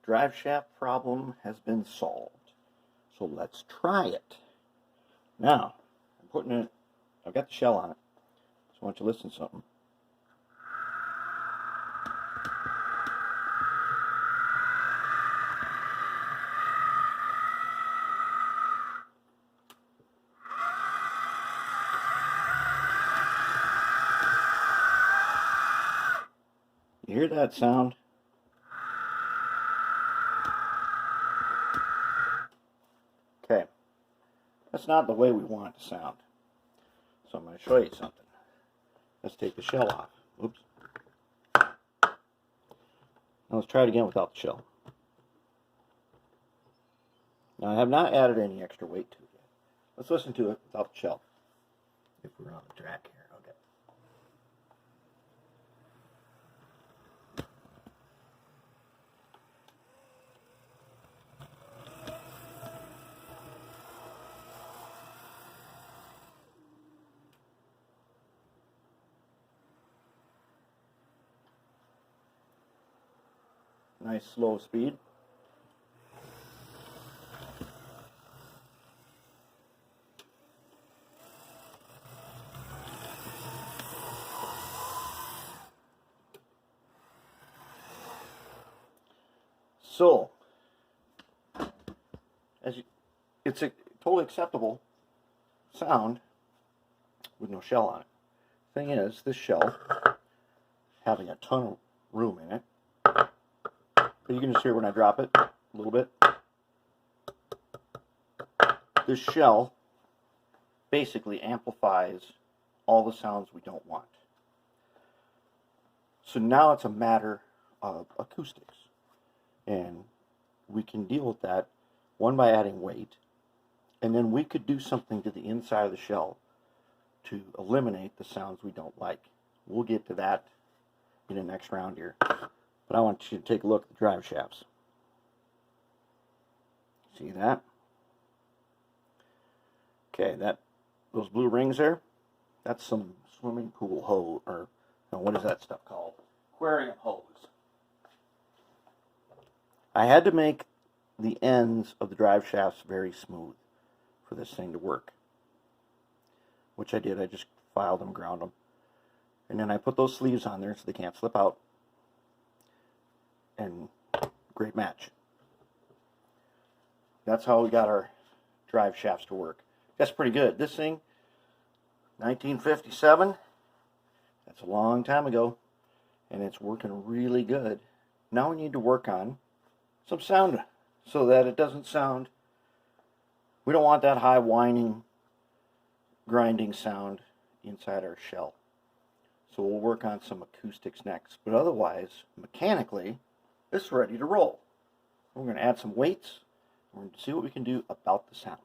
drive shaft problem has been solved. So let's try it. Now, I'm putting it, I've got the shell on it, so I want you to listen to something. You hear that sound? Okay, that's not the way we want it to sound. So I'm going to show you something. Let's take the shell off. Oops. Now let's try it again without the shell. Now I have not added any extra weight to it yet. Let's listen to it without the shell. If we're on the track here, okay. Nice slow speed. So, it's a totally acceptable sound with no shell on it. Thing is, this shell, having a ton of room in it, but you can just hear when I drop it a little bit. This shell basically amplifies all the sounds we don't want. So now it's a matter of acoustics. And we can deal with that, one, by adding weight, and then we could do something to the inside of the shell to eliminate the sounds we don't like. We'll get to that in the next round here. But I want you to take a look at the drive shafts. See that? Okay, those blue rings there, that's some swimming pool hose, or no, what is that stuff called? Aquarium hose. I had to make the ends of the drive shafts very smooth for this thing to work, which I did. I just filed them, ground them, and then I put those sleeves on there so they can't slip out, and great match. That's how we got our drive shafts to work. That's pretty good. This thing, 1957, that's a long time ago, and it's working really good. Now we need to work on some sound so that it doesn't sound, we don't want that high whining, grinding sound inside our shell. So we'll work on some acoustics next. But otherwise, mechanically, it's ready to roll. We're going to add some weights. We're going to see what we can do about the sound.